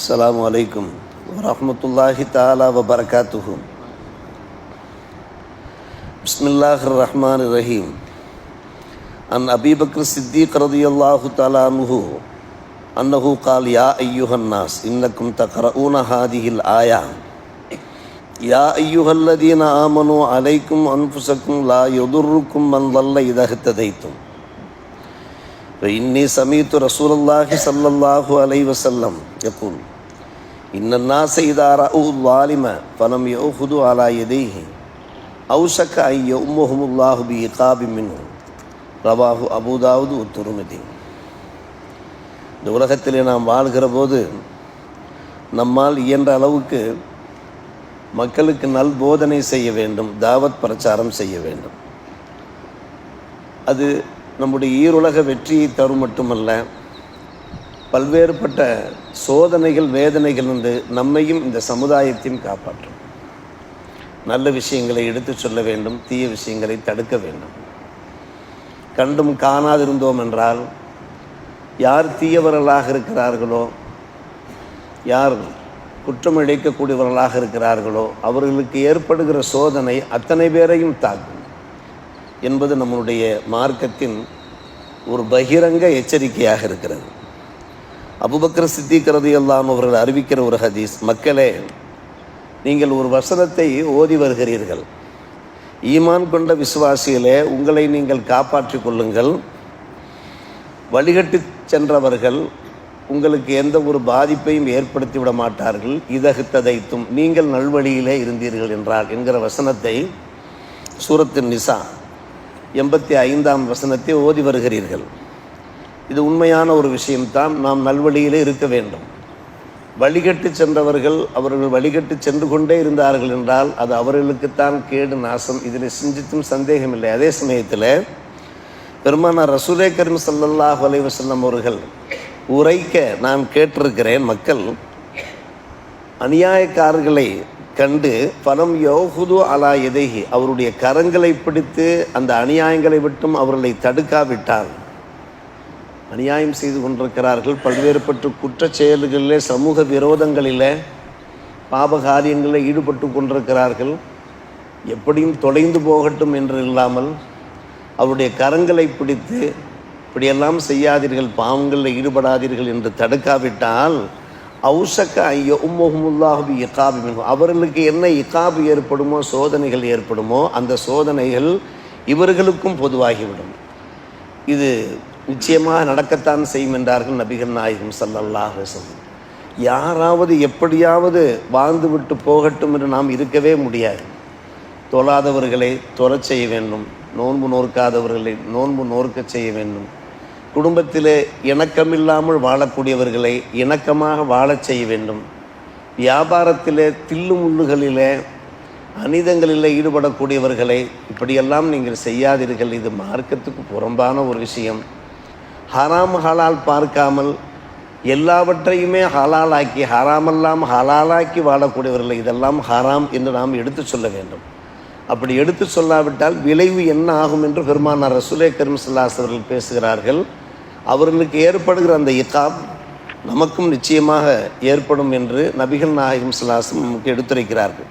السلام عليكم ورحمة الله تعالى وبركاته. بسم الله الرحمن الرحيم. عن أبي بكر الصديق رضي الله تعالى عنه أنه قال يا أيها الناس إنكم تقرؤون هذه الآية يا أيها الذين آمنوا عليكم أنفسكم لا يضركم من ضل إذا اهتديتم فإني سمعت رسول الله صلى الله عليه وسلم يقول إن الناس إذا رأوا الظالم فلم يأخذوا على يديه أوشك أن يؤمهم الله بعقاب منه رواه أبو داود والترمذي. இந்த உலகத்திலே நாம் வாழ்கிற போது நம்மால் இயன்ற அளவுக்கு மக்களுக்கு நல் போதனை செய்ய வேண்டும், தாவத் பிரச்சாரம் செய்ய வேண்டும். அது நம்முடைய ஈருலக வெற்றியை தரும் மட்டுமல்ல, பல்வேறுபட்ட சோதனைகள் வேதனைகள் வந்து நம்மையும் இந்த சமுதாயத்தையும் காப்பாற்றும். நல்ல விஷயங்களை எடுத்து சொல்ல வேண்டும், தீய விஷயங்களை தடுக்க வேண்டும். கண்டும் காணாதிருந்தோம் என்றால் யார் தீயவர்களாக இருக்கிறார்களோ, யார் குற்றம் இழைக்கக்கூடியவர்களாக இருக்கிறார்களோ அவர்களுக்கு ஏற்படுகிற சோதனை அத்தனை பேரையும் தாக்கும் என்பது நம்முடைய மார்க்கத்தின் ஒரு பகிரங்க எச்சரிக்கையாக இருக்கிறது. அபூபக்கர் சித்திக் ரலியல்லாஹு அன்ஹு அவர்கள் அறிவிக்கிற ஒரு ஹதீஸ், மக்களே, நீங்கள் ஒரு வசனத்தை ஓதி வருகிறீர்கள், ஈமான் கொண்ட விசுவாசிகளே, உங்களை நீங்கள் காப்பாற்றிக் கொள்ளுங்கள், வழிகட்டு சென்றவர்கள் உங்களுக்கு எந்த ஒரு பாதிப்பையும் ஏற்படுத்தி விட மாட்டார்கள், இதஹ்ததைத்தும் நீங்கள் நல்வழியிலே இருந்தீர்கள் என்றார் என்கிற வசனத்தை சூரத்து நிசா 85ஆம் வசனத்தை ஓதி வருகிறீர்கள். இது உண்மையான ஒரு விஷயம்தான். நாம் நல்வழியிலே இருக்க வேண்டும். வழிகட்டு சென்றவர்கள் அவர்கள் வழிகட்டு சென்று கொண்டே இருந்தார்கள் என்றால் அது அவர்களுக்குத்தான் கேடு நாசம், இதில் சிந்தித்தும் சந்தேகமில்லை. அதே சமயத்தில் பெருமானார் ரசூலே கரீம் ஸல்லல்லாஹு அலைஹி வஸல்லம் அவர்கள் உரைக்க நான் கேட்டிருக்கிறேன், மக்கள் அநியாயக்காரர்களை கண்டு பலம் யோகுது அலா எதைகி, அவருடைய கரங்களை பிடித்து அந்த அநியாயங்களை விட்டும் அவர்களை தடுக்காவிட்டால், அநியாயம் செய்து கொண்டிருக்கிறார்கள், பல்வேறுபட்ட குற்றச் செயல்களிலே சமூக விரோதங்களில் பாபகாரியங்களில் ஈடுபட்டு கொண்டிருக்கிறார்கள், எப்படியும் தொலைந்து போகட்டும் என்று இல்லாமல் அவருடைய கரங்களை பிடித்து இப்படியெல்லாம் செய்யாதீர்கள், பாவங்களில் ஈடுபடாதீர்கள் என்று தடுக்காவிட்டால் அவுஷக்க ஐயோ உம்மஹுமுல்லாஹு இகாபி மின்ஹு, அவர்களுக்கு என்ன இகாபு ஏற்படுமோ, சோதனைகள் ஏற்படுமோ, அந்த சோதனைகள் இவர்களுக்கும் பொதுவாகிவிடும். இது நிச்சயமாக நடக்கத்தான் செய்யும் என்றார்கள் நபிகள் நாயகம் ஸல்லல்லாஹு அலைஹி வஸல்லம். யாராவது எப்படியாவது வாழ்ந்து விட்டு போகட்டும் என்று நாம் இருக்கவே முடியாது. தொழாதவர்களை தொழச் செய்ய வேண்டும், நோன்பு நோற்காதவர்களை நோன்பு நோற்க செய்ய வேண்டும், குடும்பத்திலே இணக்கமில்லாமல் வாழக்கூடியவர்களை இணக்கமாக வாழச் செய்ய வேண்டும், வியாபாரத்திலே தில்லு முள்ளுகளிலே அநீதங்களில் ஈடுபடக்கூடியவர்களை இப்படியெல்லாம் நீங்கள் செய்யாதீர்கள். இது மார்க்கத்துக்கு புறம்பான ஒரு விஷயம். ஹராம் ஹலால் பார்க்காமல் எல்லாவற்றையுமே ஹலாலாக்கி ஹராமெல்லாம் ஹலாலாக்கி வாழக்கூடியவர்களை இதெல்லாம் ஹராம் என்று நாம் எடுத்து சொல்ல வேண்டும். அப்படி எடுத்து சொல்லாவிட்டால் விளைவு என்ன ஆகும் என்று பெருமானார் ரசூலே கரீம் ஸல்லல்லாஹு அலைஹி வஸல்லம் பேசுகிறார்கள். அவர்களுக்கு ஏற்படுகிற அந்த இகாப் நமக்கும் நிச்சயமாக ஏற்படும் என்று நபிகள் நாயகம் ஸல்லல்லாஹு அலைஹி வஸல்லம் நமக்கு எடுத்துரைக்கிறார்கள்.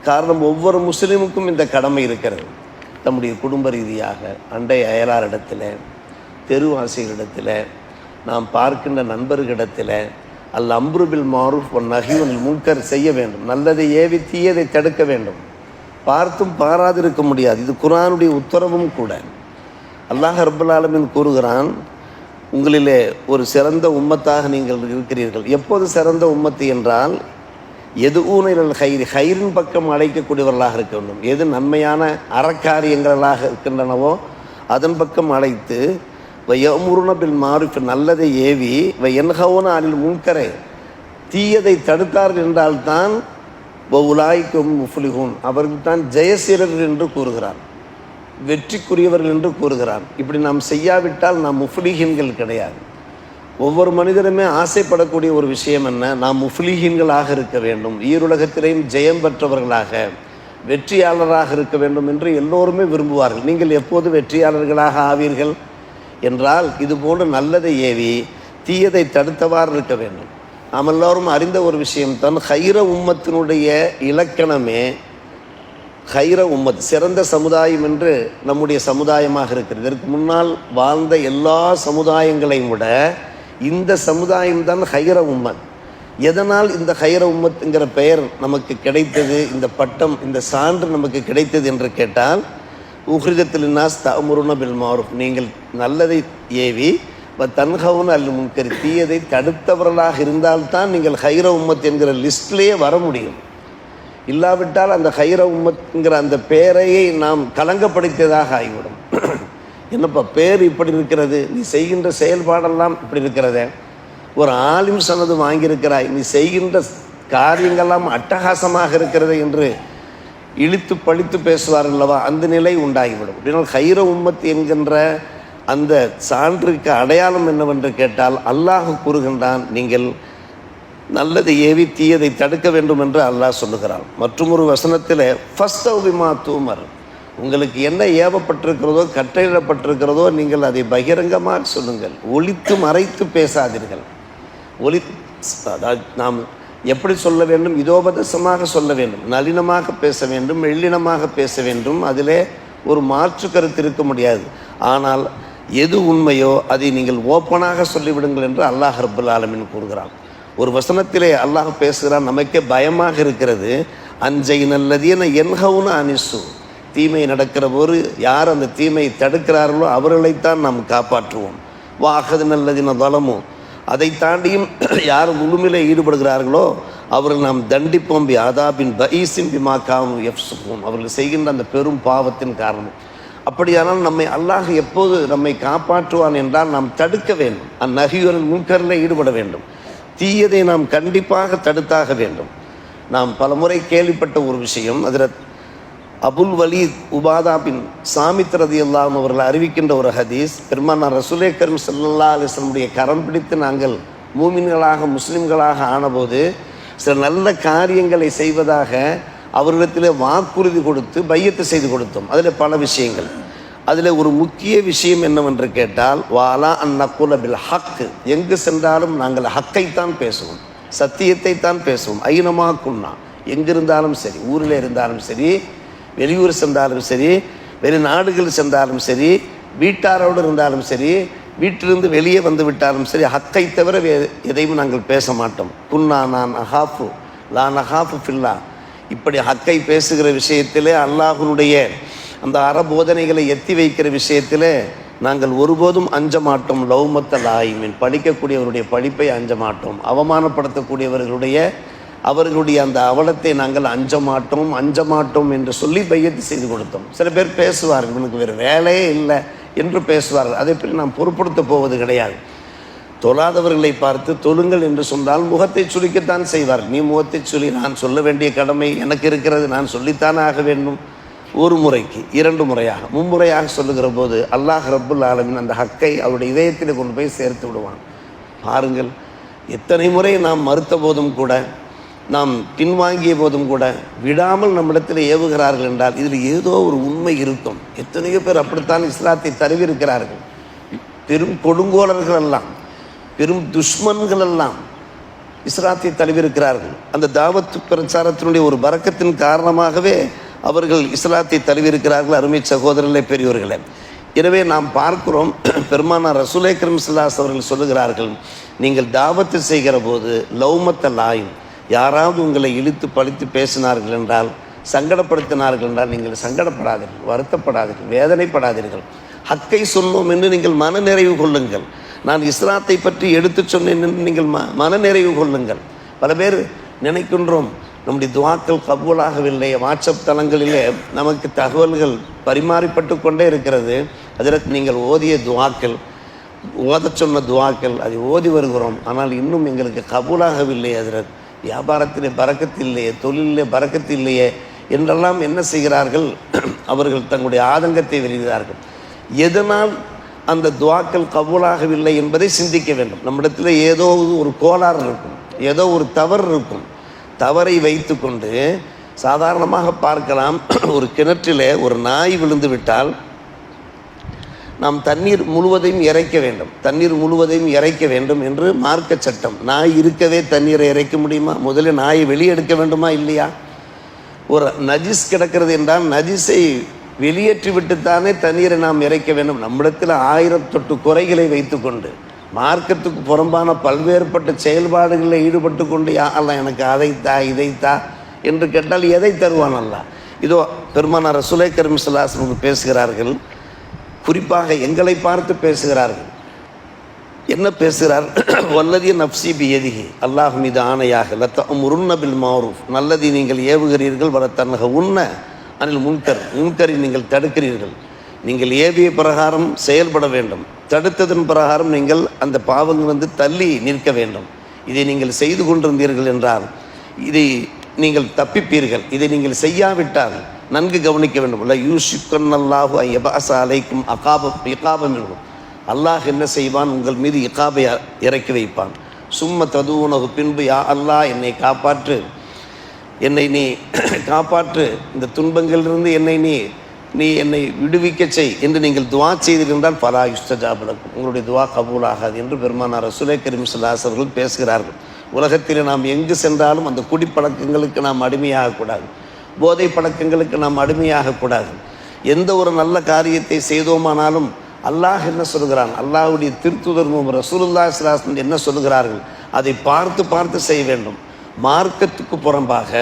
காரணம், ஒவ்வொரு முஸ்லீமுக்கும் இந்த கடமை இருக்கிறது. நம்முடைய குடும்ப ரீதியாக, அண்டை அயலாரிடத்தில், தெருவாசிகளிடத்தில், நாம் பார்க்கின்ற நண்பர்களிடத்தில் அல் அம்ரு பில் மாரூஃப் வன் நஹி அனில் முன்கர் செய்ய வேண்டும். நல்லதை ஏவி தீயதை தடுக்க வேண்டும். பார்த்தும் பாராதிருக்க முடியாது. இது குர்ஆனுடைய உத்தரவும் கூட. அல்லாஹ் ரப்பல் ஆலமீன் கூறுகிறான், உங்களிலே ஒரு சிறந்த உம்மத்தாக நீங்கள் இருக்கிறீர்கள். எப்போது சிறந்த உம்மத்து என்றால், எது ஊனில் ஹைரி, ஹைரின் பக்கம் அழைக்கக்கூடியவர்களாக இருக்க வேண்டும். எது நன்மையான அறக்காரியங்களாக இருக்கின்றனவோ அதன் பக்கம் அழைத்து, வயமுருன பில் மாரூஃப், நல்லதை ஏவி, வயன்ஹவுன அனில் முன்கரை, தீயதை தடுத்தார்கள் என்றால்தான் உலாய்க்கும் முஃப்லிஹூன், அவர்கள் தான் ஜெயசீரர்கள் என்று கூறுகிறார், வெற்றிக்குரியவர்கள் என்று கூறுகிறார். இப்படி நாம் செய்யாவிட்டால் நாம் முஃப்லிஹீன்கள் கிடையாது. ஒவ்வொரு மனிதருமே ஆசைப்படக்கூடிய ஒரு விஷயம் என்ன, நாம் முஃப்லிஹீன்களாக இருக்க வேண்டும், ஈருலகத்திலேயும் ஜெயம் பெற்றவர்களாக வெற்றியாளராக இருக்க வேண்டும் என்று எல்லோருமே விரும்புவார்கள். நீங்கள் எப்போது வெற்றியாளர்களாக ஆவீர்கள் என்றால் இதுபோன்று நல்லதை ஏவி தீயதை தடுத்தவாறு இருக்க வேண்டும். நாம் எல்லோரும் அறிந்த ஒரு விஷயம்தான், ஹைர உம்மத்தினுடைய இலக்கணமே ஹைர உம்மத், சிறந்த சமுதாயம் என்று நம்முடைய சமுதாயமாக இருக்கிறது. இதற்கு முன்னால் வாழ்ந்த எல்லா சமுதாயங்களையும் விட இந்த சமுதாயம்தான் ஹைர உம்மத். எதனால் இந்த ஹைர உம்மத்துங்கிற பெயர் நமக்கு கிடைத்தது, இந்த பட்டம், இந்த சான்று நமக்கு கிடைத்தது என்று கேட்டால், உஹ்ரிஜத்தில் நாஸ் தஅமுருன பில் மஅரூஃப், நீங்கள் நல்லதை ஏவி தன்ஹவுன அல் முன்கர், தீயதை தடுத்தவர்களாக இருந்தால்தான் நீங்கள் ஹைர உம்மத் என்கிற லிஸ்ட்லேயே வர முடியும். இல்லாவிட்டால் அந்த ஹைர உம்மத்ங்கிற அந்த பெயரையை நாம் கலங்கப்படுத்தியதாக ஆகிவிடும். என்னப்பா பேர் இப்படி இருக்கிறது, நீ செய்கின்ற செயல்பாடெல்லாம் இப்படி இருக்கிறதே, ஒரு ஆலிம் சனது வாங்கியிருக்கிறாய், நீ செய்கின்ற காரியங்கள்லாம் அட்டகாசமாக இருக்கிறது என்று இழுத்து பழித்து பேசுவார் அல்லவா, அந்த நிலை உண்டாகிவிடும். அப்படின்னா ஹைர உம்மத் என்கின்ற அந்த சான்றுக்கு அடையாளம் என்னவென்று கேட்டால், அல்லாஹ் கூறுகின்றான், நீங்கள் நல்லதை ஏவி தீயதை தடுக்க வேண்டும் என்று அல்லாஹ் சொல்லுகிறான். மற்றும் ஒரு வசனத்தில் ஃபஸ்தவ் பிமா தூமர், உங்களுக்கு என்ன ஏவப்பட்டிருக்கிறதோ கட்டளையிடப்பட்டிருக்கிறதோ நீங்கள் அதை பகிரங்கமாக சொல்லுங்கள், ஒளித்து மறைத்து பேசாதீர்கள். அதாவது நாம் எப்படி சொல்ல வேண்டும், இதோபதேசமாக சொல்ல வேண்டும், நளினமாக பேச வேண்டும், மெல்லினமாக பேச வேண்டும், அதிலே ஒரு மாற்று கருத்து இருக்க முடியாது. ஆனால் எது உண்மையோ அதை நீங்கள் ஓப்பனாக சொல்லிவிடுங்கள் என்று அல்லாஹ் ரப்புல் ஆலமீன் கூறுகிறான். ஒரு வசனத்திலே அல்லாஹ் பேசுகிறான், நமக்கே பயமாக இருக்கிறது. அஞ்சை நல்லதீன என்ஹவுன அனிசு, தீமை நடக்கிற போது யார் அந்த தீமையை தடுக்கிறார்களோ அவர்களைத்தான் நாம் காப்பாற்றுவோம். வாஹது நல்லதின வளமும், அதை தாண்டியும் யார் முழுமையிலே ஈடுபடுகிறார்களோ அவர்கள் நாம் தண்டிப்போம். பி ஆதாபின் பஈசின் பிமா காமு எஃப்சுக்கும், அவர்கள் செய்கின்ற அந்த பெரும் பாவத்தின் காரணம். அப்படியானால் நம்மை அல்லாஹ் எப்போது நம்மை காப்பாற்றுவான் என்றால் நாம் தடுக்க வேண்டும், அந்நஹியுல் முன்கரில் ஈடுபட வேண்டும், தீயதை நாம் கண்டிப்பாக தடுத்தாக வேண்டும். நாம் பல முறை கேள்விப்பட்ட ஒரு விஷயம், அதில் அபுல் வலீத் உபாதா பின் சாமித் ரலியல்லாஹு அன்ஹு அவர்கள் அறிவிக்கின்ற ஒரு ஹதீஸ், பெருமானார் ரசூலே கரீம் ஸல்லல்லாஹு அலைஹி வஸல்லம் கரம் பிடித்து நாங்கள் மூமின்களாக முஸ்லிம்களாக ஆனபோது சில நல்ல காரியங்களை செய்வதாக அவர்களிடத்தில் வாக்குறுதி கொடுத்து பையத்து செய்து கொடுத்தோம். அதில் பல விஷயங்கள். அதில் ஒரு முக்கிய விஷயம் என்னவென்று கேட்டால், வாலா அந்நக்குல பில் ஹக்கு, எங்கு சென்றாலும் நாங்கள் ஹக்கைத்தான் பேசுவோம், சத்தியத்தை தான் பேசுவோம். ஐனமா குன்னா, எங்கிருந்தாலும் சரி, ஊரில் இருந்தாலும் சரி, வெளியூர் சென்றாலும் சரி, வெளிநாடுகள் சென்றாலும் சரி, வீட்டாரோடு இருந்தாலும் சரி, வீட்டிலிருந்து வெளியே வந்து விட்டாலும் சரி, ஹக்கை தவிர எதையும் நாங்கள் பேச மாட்டோம். குன்னா நான் அஹாஃபு லா நஹாஃபு ஃபில்லா, இப்படி ஹக்கை பேசுகிற விஷயத்திலே, அல்லாஹ்வுடைய அந்த அறபோதனைகளை எத்தி வைக்கிற விஷயத்தில் நாங்கள் ஒருபோதும் அஞ்ச மாட்டோம். லௌமத்த லாயிமின், படிக்கக்கூடியவருடைய படிப்பை அஞ்ச மாட்டோம், அவர்களுடைய அந்த அவலத்தை நாங்கள் அஞ்ச மாட்டோம் என்று சொல்லி பையத்து செய்து கொடுத்தோம். சில பேர் பேசுவார்கள், எனக்கு வேறு வேலையே இல்லை என்று பேசுவார்கள். அதை பற்றி நாம் பொருட்படுத்த போவது கிடையாது. தொழாதவர்களை பார்த்து தொழுங்கள் என்று சொன்னால் முகத்தை சுளிக்கத்தான் செய்வார்கள். நீ முகத்தை சொல்லி, நான் சொல்ல வேண்டிய கடமை எனக்கு இருக்கிறது, நான் சொல்லித்தானே ஆக வேண்டும். ஒரு முறைக்கு 2 முறையாக 3 முறையாக சொல்லுகிற போது அல்லாஹ் ரப்புல் ஆலமீன் அந்த ஹக்கை அவருடைய இதயத்தில் கொண்டு போய் சேர்த்து விடுவான். பாருங்கள், எத்தனை முறை நாம் மறுத்த போதும் கூட, நாம் பின்வாங்கிய போதும் கூட விடாமல் நம்மிடத்தில் ஏவுகிறார்கள் என்றால் இதில் ஏதோ ஒரு உண்மை இருக்கும். எத்தனையோ பேர் அப்படித்தான் இஸ்லாத்தை தருவிருக்கிறார்கள். பெரும் கொடுங்கோலர்கள் எல்லாம், பெரும் துஷ்மன்கள் எல்லாம் இஸ்லாத்தை தழுவிருக்கிறார்கள். அந்த தாவத்து பிரச்சாரத்தினுடைய ஒரு பரக்கத்தின் காரணமாகவே அவர்கள் இஸ்லாத்தை தழுவிருக்கிறார்கள். அருமை சகோதரர்களே, பெரியோர்களே, எனவே நாம் பார்க்கிறோம், பெருமானார் ரசூலே கரீம் ஸல்லல்லாஹு அலைஹி வஸல்லம் அவர்கள் சொல்லுகிறார்கள், நீங்கள் தாவத்து செய்கிற போது லௌமத்த லாயும், யாராவது உங்களை இழுத்து பழித்து பேசினார்கள் என்றால், சங்கடப்படுத்தினார்கள் என்றால், நீங்கள் சங்கடப்படாதீர்கள், வருத்தப்படாதீர்கள், வேதனைப்படாதீர்கள். ஹக்கை சொன்னோம் என்று நீங்கள் மனநிறைவு கொள்ளுங்கள். நான் இஸ்லாத்தை பற்றி எடுத்து சொன்னேன் என்று நீங்கள் மனநிறைவு கொள்ளுங்கள். பல பேர் நினைக்கின்றோம், நம்முடைய துவாக்கள் கபூலாகவில்லை, வாட்ஸ்அப் தளங்களிலே நமக்கு தகவல்கள் பரிமாறிப்பட்டு கொண்டே இருக்கிறது. அதில் நீங்கள் ஓதிய துவாக்கள், ஓதச் சொன்ன துவாக்கள், அதை ஓதி வருகிறோம், ஆனால் இன்னும் எங்களுக்கு கபூலாகவில்லை. அதில் வியாபாரத்திலே பரக்கத்து இல்லையே, தொழிலே பரக்கத்து இல்லையே என்றெல்லாம் என்ன செய்கிறார்கள், அவர்கள் தங்களுடைய ஆதங்கத்தை வெளியிடுகிறார்கள். எதனால் அந்த துவாக்கள் கபூலாகவில்லை என்பதை சிந்திக்க வேண்டும். நம்மிடத்தில் ஏதோ ஒரு கோளாறு இருக்கும், ஏதோ ஒரு தவறு இருக்கும். தவறை வைத்து கொண்டு சாதாரணமாக பார்க்கலாம், ஒரு கிணற்றில் ஒரு நாய் விழுந்து விட்டால் நாம் தண்ணீர் முழுவதையும் இறைக்க வேண்டும், தண்ணீர் முழுவதையும் இறைக்க வேண்டும் என்று மார்க்க சட்டம். நாய் இருக்கவே தண்ணீரை இறைக்க முடியுமா? முதல்ல நாயை வெளியெடுக்க வேண்டுமா இல்லையா? ஒரு நஜிஸ் கிடக்கிறது என்றால் நஜிஸை வெளியேற்றி விட்டுத்தானே தண்ணீரை நாம் இறைக்க வேண்டும். நம்மிடத்தில் 1008 குறைகளை வைத்துக்கொண்டு மார்க்கத்துக்கு புறம்பான பல்வேறுபட்ட செயல்பாடுகளில் ஈடுபட்டு கொண்டு யாரெல்லாம் எனக்கு அதைத்தா இதைத்தா என்று கேட்டால் எதை தருவான் அல்லாஹ்? இதோ பெருமானார் ரசூலை கரீம் ஸல்லல்லாஹு அலைஹி வஸல்லம் பேசுகிறார்கள், குறிப்பாக எங்களை பார்த்து பேசுகிறார்கள். என்ன பேசுகிறார்? வல்லதி நப்சி பியதிஹி, அல்லாஹ் மீது ஆணையாக, லத்தஅமுருன்ன பில் மஅரூஃப், நல்லதை நீங்கள் ஏவுகிறீர்கள், வல தன்ஹவுன்ன அனில் முன்கர், முன்கரை நீங்கள் தடுக்கிறீர்கள். நீங்கள் ஏவிய பிரகாரம் செயல்பட வேண்டும், தடுத்ததன் பிரகாரம் நீங்கள் அந்த பாவங்கள் தள்ளி நிற்க வேண்டும். இதை நீங்கள் செய்து கொண்டிருந்தீர்கள் என்றால் இதை நீங்கள் தப்பிப்பீர்கள். இதை நீங்கள் செய்யாவிட்டால் நன்கு கவனிக்க வேண்டும். இல்லை யூஷிக்கன்னல்லாஹு யபஅஸ அலைக்கும் இகாபம் இருக்கும். அல்லாஹ் என்ன செய்வான்? உங்கள் மீது இகாபை இறக்கி வைப்பான். சும்ம ததுவுனகு, பின்பு யா அல்லாஹ் என்னை காப்பாற்று, என்னை நீ காப்பாற்று, இந்த துன்பங்களிலிருந்து என்னை நீ என்னை விடுவிக்க செய் என்று நீங்கள் துவா செய்திருந்தால் ஃபலா யுஸ்தஜாபு லக்கும், உங்களுடைய துவா கபூலாகாது என்று பெருமானார் ரசூலை கரீம் ஸல்லல்லாஹு அலைஹி வஸல்லம் பேசுகிறார்கள். உலகத்தில் நாம் எங்கு சென்றாலும் அந்த குடிப்பழக்கங்களுக்கு நாம் அடிமையாகக்கூடாது, போதை பழக்கங்களுக்கு நாம் அடிமையாகக்கூடாது. எந்த ஒரு நல்ல காரியத்தை செய்தோமானாலும் அல்லாஹ் என்ன சொல்கிறான், அல்லாஹ்வுடைய திருத்துதரும் ரசூலுல்லாஹி ஸல்லல்லாஹு அலைஹி வஸல்லம் என்ன சொல்கிறார்கள் அதை பார்த்து பார்த்து செய்ய வேண்டும். மார்க்கத்துக்கு புறம்பாக,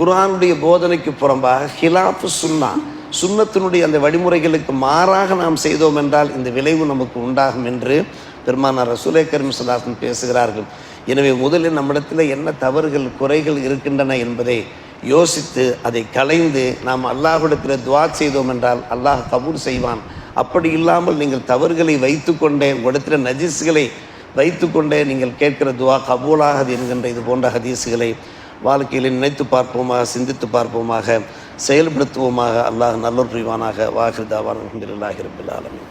குர்ஆனுடைய போதனைக்கு புறம்பாக, ஹிலாஃபு சுன்னா, சுன்னத்தினுடைய அந்த வழிமுறைகளுக்கு மாறாக நாம் செய்தோம் என்றால் இந்த விளைவு நமக்கு உண்டாகும் என்று பெருமானார் ரசூலை கரீம் ஸல்லல்லாஹு அலைஹி வஸல்லம் பேசுகிறார்கள். எனவே முதலில் நம்மிடத்தில் என்ன தவறுகள் குறைகள் இருக்கின்றன என்பதை யோசித்து அதை களைந்து நாம் அல்லாஹ்விடத்தில் துவா செய்தோம் என்றால் அல்லாஹ் கபூல் செய்வான். அப்படி இல்லாமல் நீங்கள் தவறுகளை வைத்துக்கொண்டே, உங்களிடத்தில் நஜீஸ்களை வைத்துக்கொண்டே நீங்கள் கேட்கிற துவா கபூலாகாது என்கின்ற இது போன்ற ஹதீஸுகளை வாழ்க்கையில் நினைத்து பார்ப்போமாக, சிந்தித்து பார்ப்போமாக, செயல்படுத்துவோமாக. அல்லாஹ் நல்லோர் புரிவானாக. வாஹிர் தாவான் அல்ஹம்துலில்லாஹி ரப்பில் ஆலமீன்.